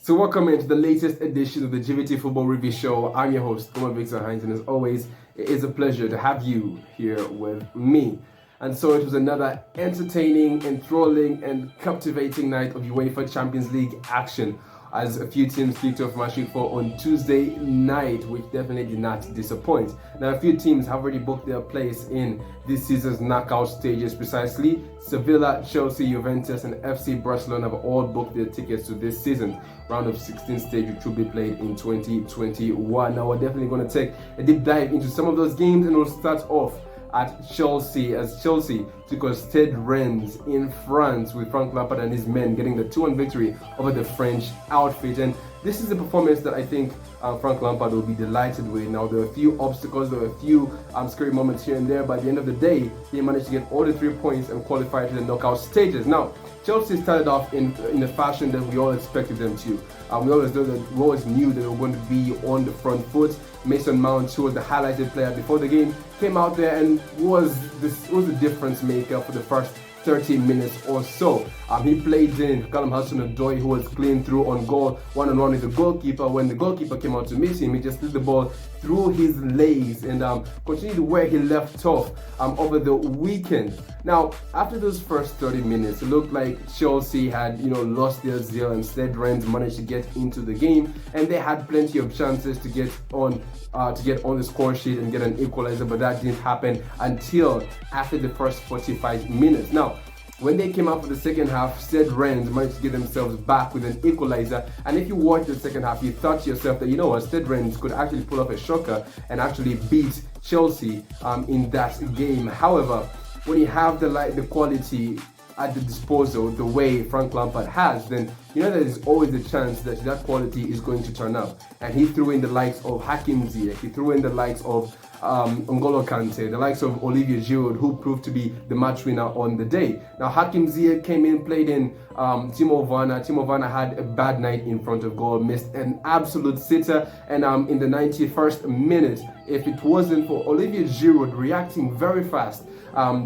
So welcome into the latest edition of the GVT Football Review Show. I'm your host, Victor Hines, and as always, it is a pleasure to have you here with me. And so it was another entertaining, enthralling, and captivating night of UEFA Champions League action as a few teams kicked off match week 4 on Tuesday night, which definitely did not disappoint. Now, a few teams have already booked their place in this season's knockout stages precisely. Sevilla, Chelsea, Juventus, and FC Barcelona have all booked their tickets to this season's round of 16 stage, which will be played in 2021. Now, we're definitely going to take a deep dive into some of those games, and we'll start off at Chelsea, as Chelsea took a stead reins in France with Frank Lampard and his men getting the 2-1 victory over the French outfit. And this is a performance that I think Frank Lampard will be delighted with. Now, there were a few obstacles, there were a few scary moments here and there, but at the end of the day, he managed to get all the 3 points and qualify to the knockout stages. Now, Chelsea started off in the fashion that we all expected them to. We always knew that they were going to be on the front foot. Mason Mount, who was the highlighted player before the game, came out there and was the difference maker for the first 30 minutes or so. He played in Callum Hudson-Odoi, who was clean through on goal, one-on-one with the goalkeeper. When the goalkeeper came out to meet him, he just slid the ball through his legs and continued where he left off over the weekend. Now, after those first 30 minutes, it looked like Chelsea had lost their zeal, and instead Rennes managed to get into the game, and they had plenty of chances to get on the score sheet and get an equalizer, but that didn't happen until after the first 45 minutes. Now, when they came out for the second half, said Rennes managed to get themselves back with an equalizer. And if you watched the second half, you thought to yourself that, Stade Rennes could actually pull off a shocker and actually beat Chelsea in that game. However, when you have the quality at the disposal the way Frank Lampard has, then there's always a chance that that quality is going to turn up. And he threw in the likes of Hakim Ziyech, he threw in the likes of N'Golo Kante, the likes of Olivier Giroud, who proved to be the match winner on the day. Now, Hakim Ziyech came in, played in Timo Werner. Timo Werner had a bad night in front of goal, missed an absolute sitter, and in the 91st minute, if it wasn't for Olivier Giroud reacting very fast,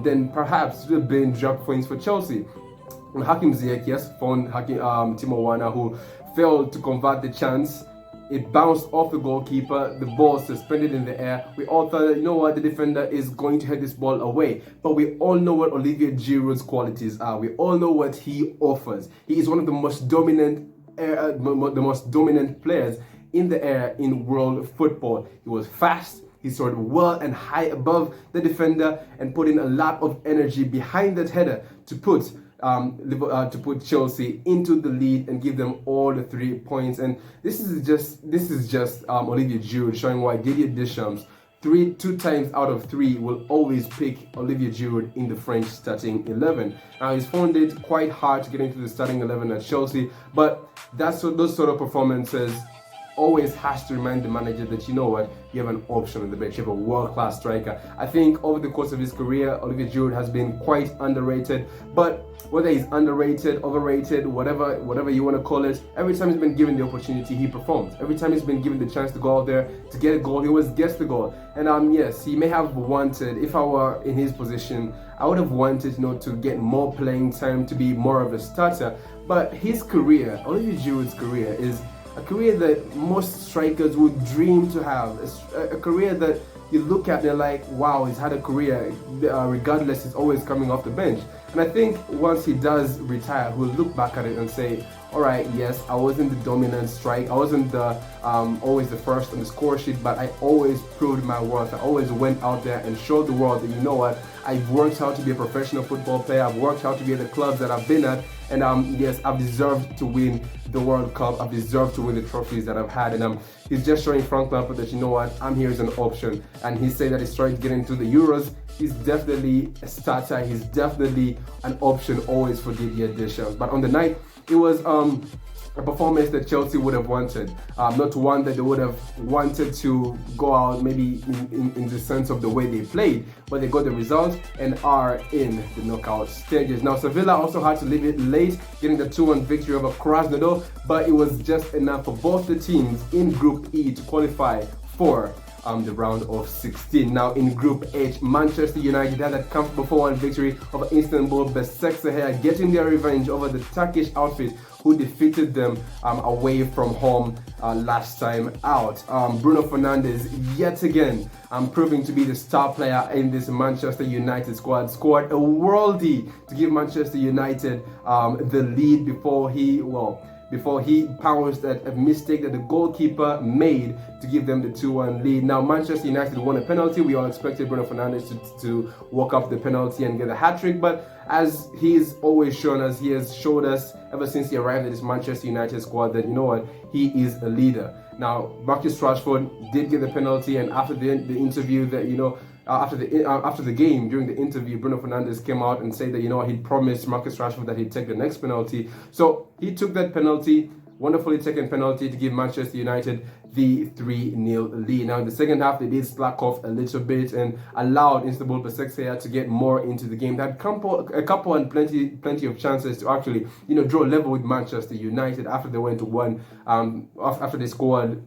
then perhaps it would have been drop points for Chelsea. And Hakim Ziyech, yes, found Timo Werner, who failed to convert the chance. It bounced off the goalkeeper, the ball suspended in the air. We all thought that, the defender is going to head this ball away. But we all know what Olivier Giroud's qualities are. We all know what he offers. He is one of the most dominant players in the air in world football. He was fast. He soared well and high above the defender and put in a lot of energy behind that header to put Chelsea into the lead and give them all the 3 points. And this is just Olivier Giroud showing why Didier Deschamps 2 times out of 3 will always pick Olivier Giroud in the French starting 11. Now, he's found it quite hard to get into the starting 11 at Chelsea, but those sort of performances always has to remind the manager that you have an option on the bench. You have a world-class striker. I think over the course of his career, Olivier Giroud has been quite underrated, but whether he's underrated, overrated, whatever you want to call it, every time he's been given the opportunity, he performs. Every time he's been given the chance to go out there to get a goal, he always gets the goal. And yes, he may have wanted, if I were in his position, I would have wanted to get more playing time, to be more of a starter. But his career, Olivier Giroud's career, is a career that most strikers would dream to have. A career that you look at, they're like, wow, he's had a career, regardless, he's always coming off the bench. And I think once he does retire, we'll look back at it and say, all right, yes, I wasn't the dominant strike, I wasn't always the first on the score sheet, but I always proved my worth. I always went out there and showed the world that, I've worked hard to be a professional football player, I've worked hard to be at the clubs that I've been at, and yes, I've deserved to win the World Cup, I've deserved to win the trophies that I've had. And he's just showing Frank Lampard that, I'm here as an option. And he said that he's trying to get into the Euros. He's definitely a starter, he's definitely an option always for Didier Deschamps. But on the night, it was a performance that Chelsea would have wanted, not one that they would have wanted to go out maybe in the sense of the way they played, but they got the result and are in the knockout stages. Now, Sevilla also had to leave it late, getting the 2-1 victory over Krasnodar, but it was just enough for both the teams in Group E to qualify for the round of 16. Now in Group H, Manchester United had a comfortable 4-1 victory over Istanbul Başakşehir, getting their revenge over the Turkish outfit who defeated them away from home last time out. Bruno Fernandes yet again proving to be the star player in this Manchester United squad, scored a worldie to give Manchester United the lead before he pounced at a mistake that the goalkeeper made to give them the 2-1 lead. Now Manchester United won a penalty. We all expected Bruno Fernandes to walk up the penalty and get a hat-trick, but as he's always shown us, he has showed us ever since he arrived at this Manchester United squad that, you know what, he is a leader. Now Marcus Rashford did get the penalty, and after the interview that, you know, after the game, during the interview, Bruno Fernandes came out and said that, you know, he'd promised Marcus Rashford that he'd take the next penalty. So he took that penalty, wonderfully taken penalty, to give Manchester United the 3-0 lead. Now in the second half, they did slack off a little bit and allowed Istanbul Başakşehir to get more into the game. They had a couple and plenty of chances to actually, you know, draw level with Manchester United after they went to one. After they scored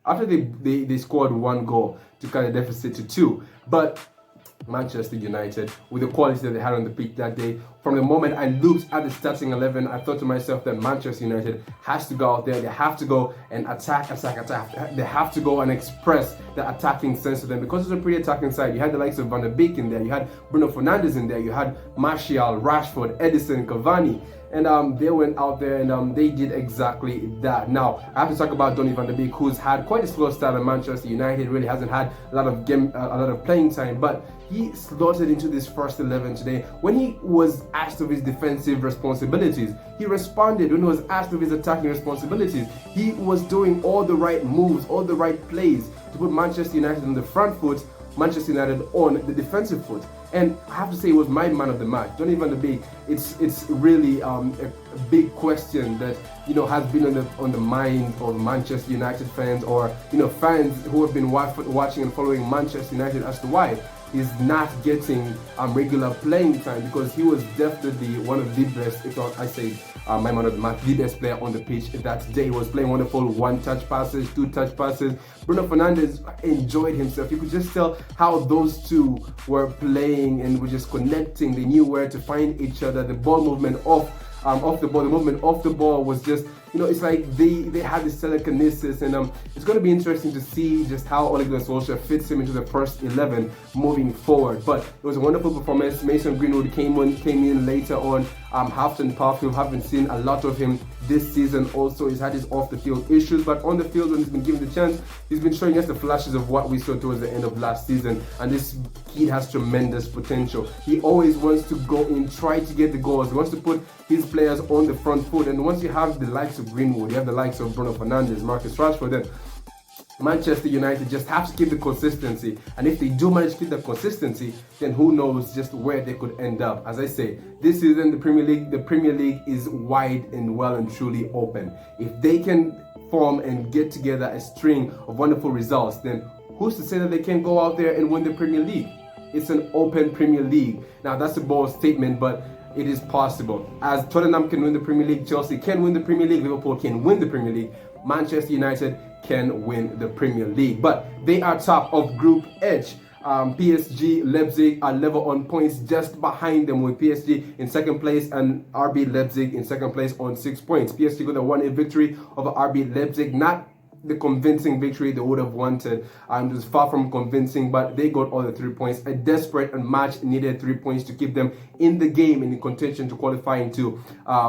1 goal to cut the deficit to 2. But Manchester United, with the quality that they had on the pitch that day, from the moment I looked at the starting 11, I thought to myself that Manchester United has to go out there. They have to go and attack. They have to go and express the attacking sense of them, because it's a pretty attacking side. You had the likes of Van der Beek in there. You had Bruno Fernandes in there. You had Martial, Rashford, Edison, Cavani. And they went out there and they did exactly that. Now, I have to talk about Donny van der Beek, who's had quite a slow start at Manchester United. Really hasn't had a lot of playing time, but he slotted into this first 11 today. When he was asked of his defensive responsibilities, he responded. When he was asked of his attacking responsibilities, he was doing all the right moves, all the right plays to put Manchester United on the front foot, Manchester United on the defensive foot. And I have to say, it was my man of the match. Donny van der Beek, it's really a big question that, you know, has been on the mind of Manchester United fans, or, you know, fans who have been watching and following Manchester United, as to why he's not getting regular playing time, because he was definitely one of the best, if not, I say my man of the match, the best player on the pitch that day. He was playing wonderful 1-touch passes, 2-touch passes. Bruno Fernandes enjoyed himself. You could just tell how those two were playing and were just connecting. They knew where to find each other. The ball movement off the ball, the movement off the ball was just, you know, it's like they had this telekinesis, and it's going to be interesting to see just how Ole Gunnar Solskjaer fits him into the first 11 moving forward. But it was a wonderful performance. Mason Greenwood came in later on. Halfton Parfield, haven't seen a lot of him this season. Also, he's had his off the field issues, but on the field, when he's been given the chance, he's been showing us the flashes of what we saw towards the end of last season. And this kid has tremendous potential. He always wants to go in, try to get the goals. He wants to put his players on the front foot. And once you have the likes of Greenwood, you have the likes of Bruno Fernandes, Marcus Rashford, then Manchester United just have to keep the consistency. And if they do manage to keep the consistency, then who knows just where they could end up. As I say, this season the Premier League is wide and well and truly open. If they can form and get together a string of wonderful results, then who's to say that they can go out there and win the Premier League? It's an open Premier League. Now that's a bold statement, but it is possible. As Tottenham can win the Premier League, Chelsea can win the Premier League, Liverpool can win the Premier League, Manchester United can win the Premier League. But they are top of Group H. PSG, Leipzig are level on points, just behind them, with PSG in second place and RB Leipzig in second place on 6 points. PSG got a 1-0 victory over RB Leipzig, not the convincing victory they would have wanted. It was far from convincing, but they got all the 3 points. A desperate and much needed 3 points to keep them in the game and in contention to qualify into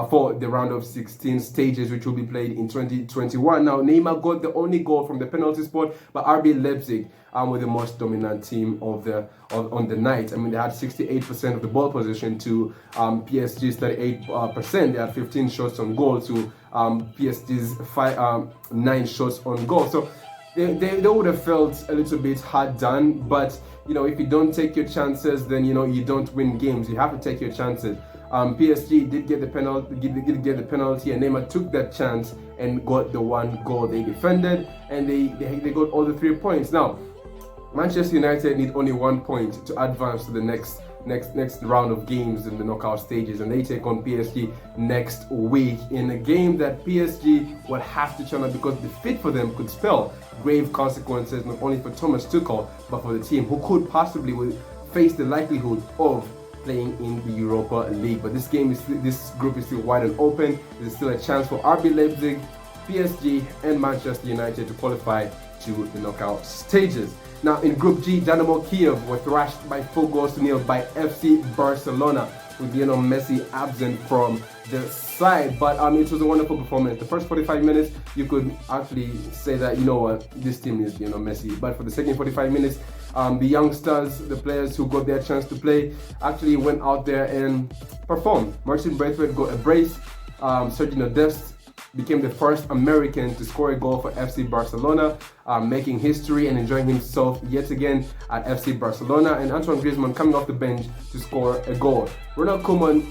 for the round of 16 stages, which will be played in 2021. Now, Neymar got the only goal from the penalty spot, but RB Leipzig were the most dominant team on the night. I mean, they had 68% of the ball possession to PSG's 38%. They had 15 shots on goal to PSG's 9 shots on goal. So they would have felt a little bit hard done, but you know, if you don't take your chances, then you know you don't win games. You have to take your chances. PSG did get the penalty, and Neymar took that chance and got the 1 goal. They defended and they got all the 3 points. Now, Manchester United need only 1 point to advance to the next next round of games in the knockout stages, and they take on PSG next week in a game that PSG will have to turn up, because defeat for them could spell grave consequences not only for Thomas Tuchel but for the team, who could possibly face the likelihood of playing in the Europa League. But this group is still wide and open. There's still a chance for RB Leipzig, PSG and Manchester United to qualify to the knockout stages. Now in Group G, Dynamo Kiev were thrashed by 4-0 by FC Barcelona, with Lionel Messi absent from the side. But it was a wonderful performance. The first 45 minutes, you could actually say that, you know what, this team is Lionel Messi. But for the second 45 minutes, the youngsters, the players who got their chance to play, actually went out there and performed. Martin Braithwaite got a brace. Sergio Dest became the first American to score a goal for FC Barcelona, making history and enjoying himself yet again at FC Barcelona. And Antoine Griezmann coming off the bench to score a goal. Ronald Koeman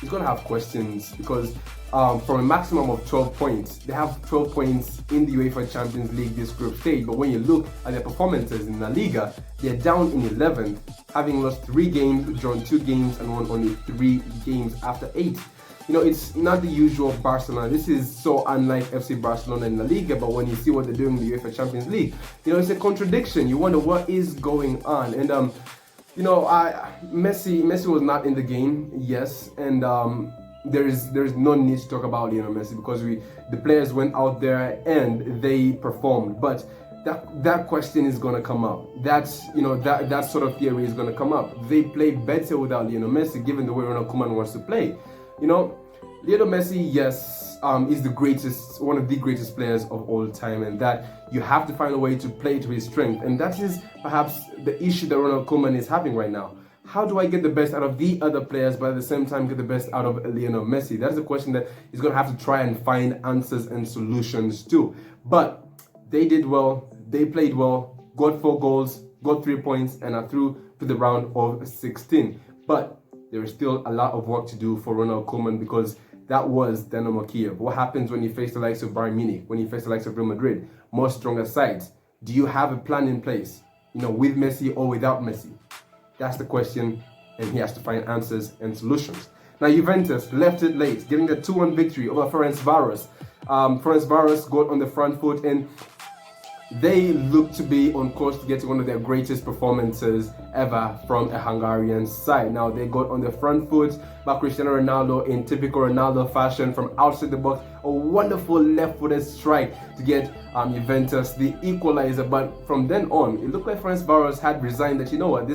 is going to have questions, because from a maximum of 12 points, they have 12 points in the UEFA Champions League this group stage. But when you look at their performances in La Liga, they're down in 11th, having lost 3 games, drawn 2 games, and won only 3 games after 8. You know, it's not the usual Barcelona. This is so unlike FC Barcelona in La Liga, but when you see what they're doing in the UEFA Champions League, you know, it's a contradiction. You wonder what is going on. And, you know, Messi was not in the game, yes, and there is no need to talk about Lionel Messi, because the players went out there and they performed. But that question is going to come up. That's, you know, that sort of theory is going to come up. They play better without Lionel Messi, given the way Ronald Koeman wants to play. You know, Lionel Messi, yes, is one of the greatest players of all time, and that you have to find a way to play to his strength. And that is perhaps the issue that Ronald Koeman is having right now. How do I get the best out of the other players, but at the same time get the best out of Lionel Messi? That's a question that he's going to have to try and find answers and solutions to. But they did well, they played well, got 4 goals, got 3 points, and are through to the round of 16. But there is still a lot of work to do for Ronald Koeman, because that was Dynamo Kiev. What happens when you face the likes of Bayern Munich, when you face the likes of Real Madrid, more stronger sides? Do you have a plan in place, you know, with Messi or without Messi? That's the question, and he has to find answers and solutions. Now Juventus left it late, getting the 2-1 victory over Ferencváros. Ferencváros got on the front foot, and they look to be on course to get one of their greatest performances ever from a Hungarian side. Now they got on the front foot by Cristiano Ronaldo in typical Ronaldo fashion from outside the box. A wonderful left-footed strike to get Juventus the equalizer. But from then on, it looked like Ferencváros had resigned that, you know what,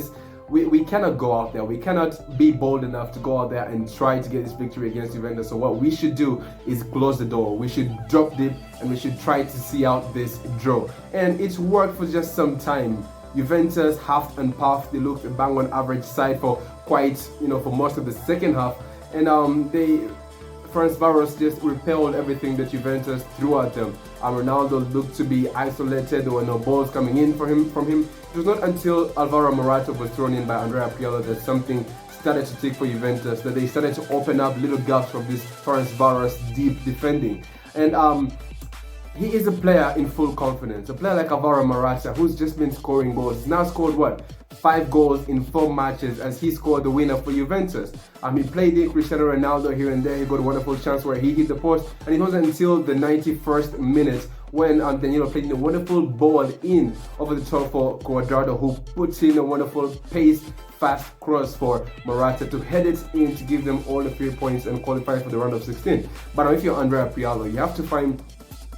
we cannot go out there. We cannot be bold enough to go out there and try to get this victory against Juventus. So what we should do is close the door. We should drop deep, and we should try to see out this draw. And it's worked for just some time. Juventus half and puffed. They looked a bang on average side for for most of the second half. And Ferencváros just repelled everything that Juventus threw at them. Ronaldo looked to be isolated. There were no balls coming in from him. It was not until Alvaro Morata was thrown in by Andrea Pirlo that something started to tick for Juventus, that they started to open up little gaps from this Ferencváros deep defending. And he is a player in full confidence. A player like Alvaro Morata, who's just been scoring goals. He's now scored, 5 goals in 4 matches, as he scored the winner for Juventus. He played in Cristiano Ronaldo here and there. He got a wonderful chance where he hit the post, and it wasn't until the 91st minute when Danilo played a wonderful ball in over the top for Cuadrado, who puts in a wonderful pace, fast cross for Morata to head it in to give them all the 3 points and qualify for the round of 16. But if you're Andrea Pirlo, you have to find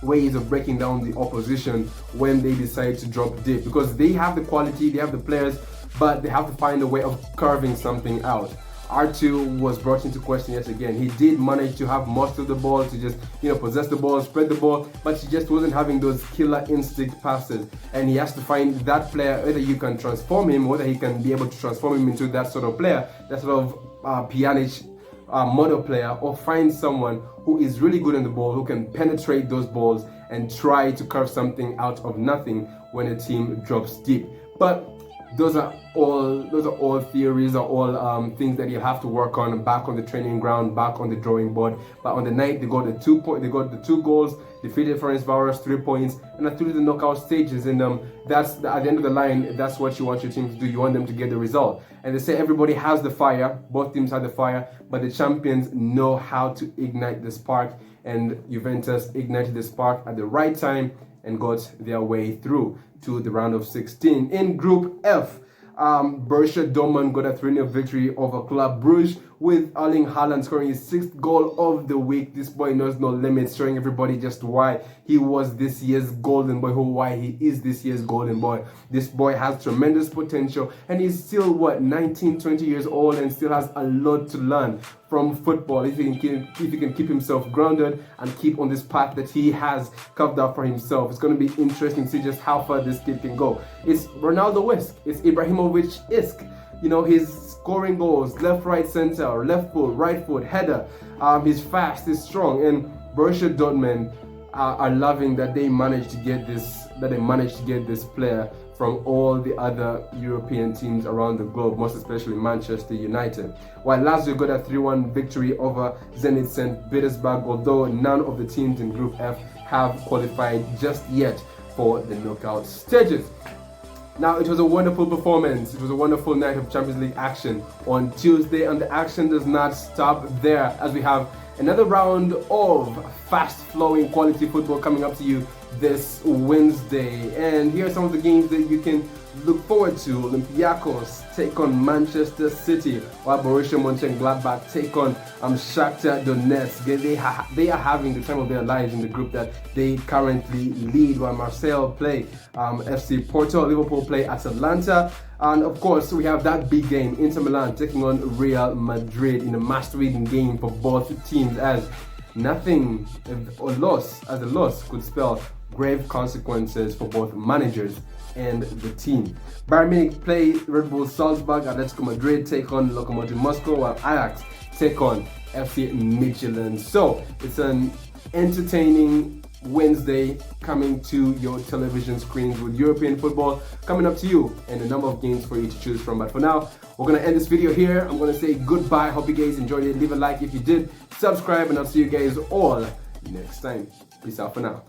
ways of breaking down the opposition when they decide to drop deep, because they have the quality, they have the players, but they have to find a way of carving something out. R2 was brought into question yet again. He did manage to have most of the ball, to just possess the ball, spread the ball, but he just wasn't having those killer instinct passes. And he has to find that player, whether you can transform him, whether he can be able to transform him into that sort of player, that sort of Pjanic model player, or find someone who is really good on the ball, who can penetrate those balls and try to carve something out of nothing when a team drops deep. But those are all theories, are all things that you have to work on back on the training ground, back on the drawing board. But on the night, they got the 2 goals, defeated Ferencváros 3 points, and are through the knockout stages. And that's at the end of the line. That's what you want your team to do. You want them to get the result. And they say everybody has the fire. Both teams have the fire, but the champions know how to ignite the spark. And Juventus ignited the spark at the right time and got their way through to the round of 16. In Group F, Borussia Dortmund got a 3-0 victory over Club Brugge, with Erling Haaland scoring his 6th goal of the week. This boy knows no limits, showing everybody just why he was this year's golden boy, why he is this year's golden boy. This boy has tremendous potential, and he's still, 19, 20 years old, and still has a lot to learn from football if he can keep himself grounded and keep on this path that he has carved out for himself. It's going to be interesting to see just how far this kid can go. It's Ronaldo-esque. It's Ibrahimovic-esque. You know, he's scoring goals left, right, center, left foot, right foot, header. He's fast, he's strong, and Borussia Dortmund are loving that they managed to get this player from all the other European teams around the globe, most especially Manchester United. While Lazio got a 3-1 victory over Zenit St. Petersburg, although none of the teams in Group F have qualified just yet for the knockout stages. Now, it was a wonderful performance. It was a wonderful night of Champions League action on Tuesday, and the action does not stop there, as we have another round of fast-flowing quality football coming up to you this Wednesday. And here are some of the games that you can look forward to. Olympiacos take on Manchester City, while Borussia Mönchengladbach take on Shakhtar Donetsk. They are having the time of their lives in the group that they currently lead, while Marseille play FC Porto, Liverpool play Atalanta, and of course we have that big game, Inter Milan taking on Real Madrid, in a must-win game for both teams, as nothing or loss could spell grave consequences for both managers and the team. Bayern Munich play Red Bull Salzburg, Atletico Madrid take on Lokomotiv Moscow, while Ajax take on FC Midtjylland. So it's an entertaining Wednesday coming to your television screens, with European football coming up to you and a number of games for you to choose from. But for now, we're going to end this video here. I'm going to say goodbye. Hope you guys enjoyed it. Leave a like if you did. Subscribe, and I'll see you guys all next time. Peace out for now.